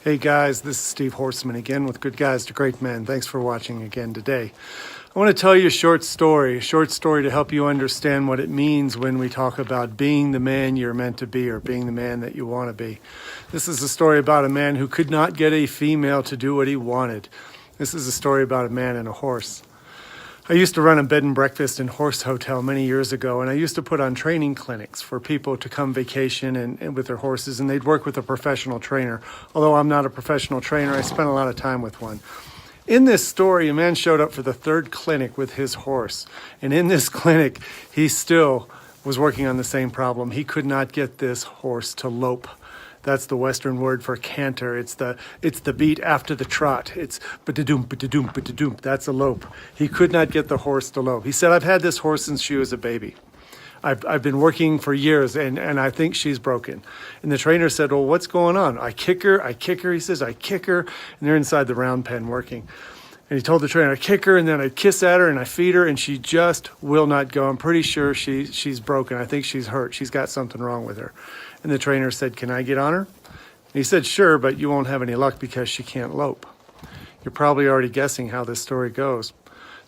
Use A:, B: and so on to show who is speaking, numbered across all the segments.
A: Hey guys, this is Steve Horseman again with Good Guys to Great Men. Thanks for watching again today. I want to tell you a short story to help you understand what it means when we talk about being the man you're meant to be or being the man that you want to be. This is a story about a man who could not get a female to do what he wanted. This is a story about a man and a horse. I used to run a bed and breakfast and horse hotel many years ago, and I used to put on training clinics for people to come vacation and with their horses, and they'd work with a professional trainer. Although I'm not a professional trainer, I spent a lot of time with one. In this story, a man showed up for the third clinic with his horse, and in this clinic, he still was working on the same problem. He could not get this horse to lope. That's the Western word for canter. It's the beat after the trot. It's ba-da-doom, ba-da-doom, ba-da-doom. That's a lope. He could not get the horse to lope. He said, I've had this horse since she was a baby. I've been working for years, and I think she's broken. And the trainer said, well, what's going on? I kick her. He says, I kick her. And they're inside the round pen working. And he told the trainer, I kick her, and then I kiss at her, and I feed her, and she just will not go. I'm pretty sure she's broken. I think she's hurt. She's got something wrong with her. And the trainer said, can I get on her? And he said, sure, but you won't have any luck because she can't lope. You're probably already guessing how this story goes.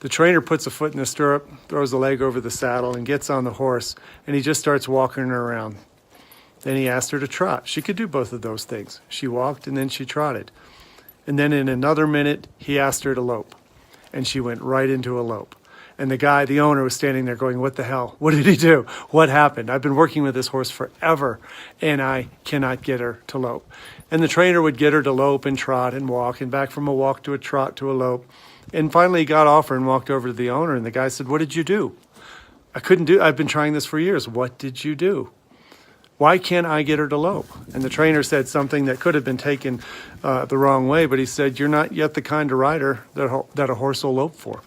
A: The trainer puts a foot in the stirrup, throws a leg over the saddle, and gets on the horse, and he just starts walking her around. Then he asked her to trot. She could do both of those things. She walked, and then she trotted. And then in another minute, he asked her to lope, and she went right into a lope. And the owner was standing there going, what the hell? What did he do? What happened? I've been working with this horse forever, and I cannot get her to lope. And the trainer would get her to lope and trot and walk, and back from a walk to a trot to a lope. And finally he got off her and walked over to the owner, and the guy said, what did you do? I've been trying this for years. What did you do? Why can't I get her to lope? And the trainer said something that could have been taken the wrong way, but he said, you're not yet the kind of rider that a horse will lope for.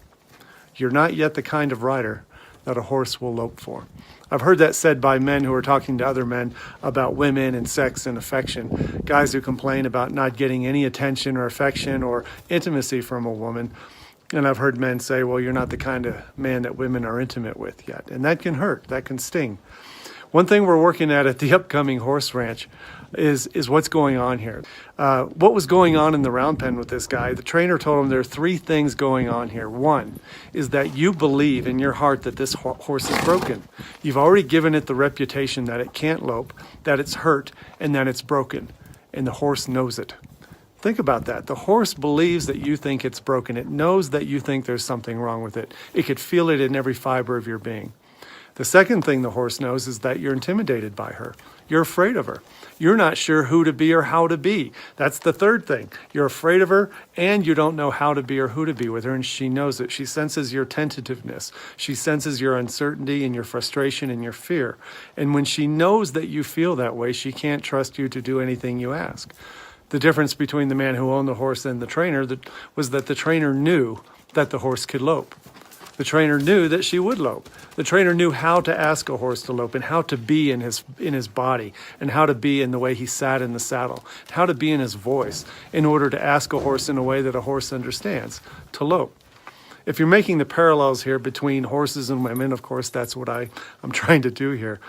A: You're not yet the kind of rider that a horse will lope for. I've heard that said by men who are talking to other men about women and sex and affection. Guys who complain about not getting any attention or affection or intimacy from a woman. And I've heard men say, well, you're not the kind of man that women are intimate with yet. And that can hurt. That can sting. One thing we're working at the upcoming horse ranch is what's going on here. What was going on in the round pen with this guy? The trainer told him there are three things going on here. One is that you believe in your heart that this horse is broken. You've already given it the reputation that it can't lope, that it's hurt, and that it's broken. And the horse knows it. Think about that. The horse believes that you think it's broken. It knows that you think there's something wrong with it. It could feel it in every fiber of your being. The second thing the horse knows is that you're intimidated by her. You're afraid of her. You're not sure who to be or how to be. That's the third thing. You're afraid of her, and you don't know how to be or who to be with her, and she knows it. She senses your tentativeness. She senses your uncertainty and your frustration and your fear. And when she knows that you feel that way, she can't trust you to do anything you ask. The difference between the man who owned the horse and the trainer was that the trainer knew that the horse could lope. The trainer knew that she would lope. The trainer knew how to ask a horse to lope and how to be in his body and how to be in the way he sat in the saddle, how to be in his voice in order to ask a horse in a way that a horse understands, to lope. If you're making the parallels here between horses and women, of course, that's what I'm trying to do here.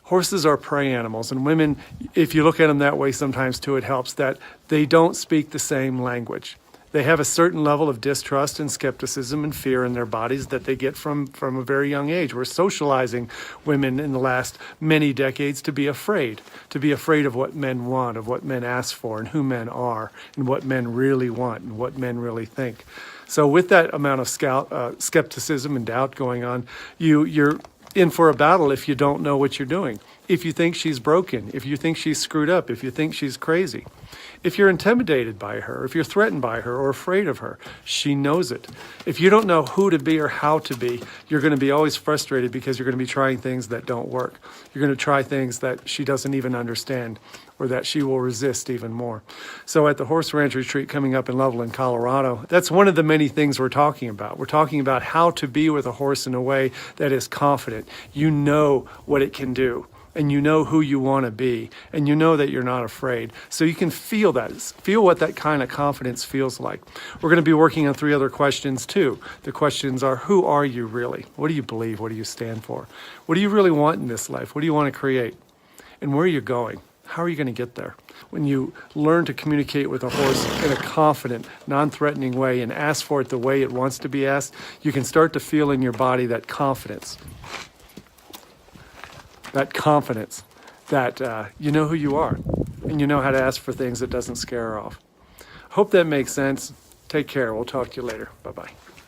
A: Horses are prey animals, and women, if you look at them that way sometimes too, it helps that they don't speak the same language. They have a certain level of distrust and skepticism and fear in their bodies that they get from a very young age. We're socializing women in the last many decades to be afraid of what men want, of what men ask for, and who men are, and what men really want, and what men really think. So with that amount of skepticism and doubt going on, you're in for a battle if you don't know what you're doing. If you think she's broken, if you think she's screwed up, if you think she's crazy. If you're intimidated by her, if you're threatened by her or afraid of her, she knows it. If you don't know who to be or how to be, you're going to be always frustrated because you're going to be trying things that don't work. You're going to try things that she doesn't even understand or that she will resist even more. So at the Horse Ranch Retreat coming up in Loveland, Colorado, that's one of the many things we're talking about. We're talking about how to be with a horse in a way that is confident. You know what it can do. And you know who you want to be, and you know that you're not afraid. So you can feel what that kind of confidence feels like. We're going to be working on 3 other questions too. The questions are, who are you really? What do you believe? What do you stand for? What do you really want in this life? What do you want to create? And where are you going? how are you going to get there? When you learn to communicate with a horse in a confident, non-threatening way and ask for it the way it wants to be asked, you can start to feel in your body that confidence. That confidence that you know who you are and you know how to ask for things that doesn't scare her off. Hope that makes sense. Take care. We'll talk to you later. Bye-bye.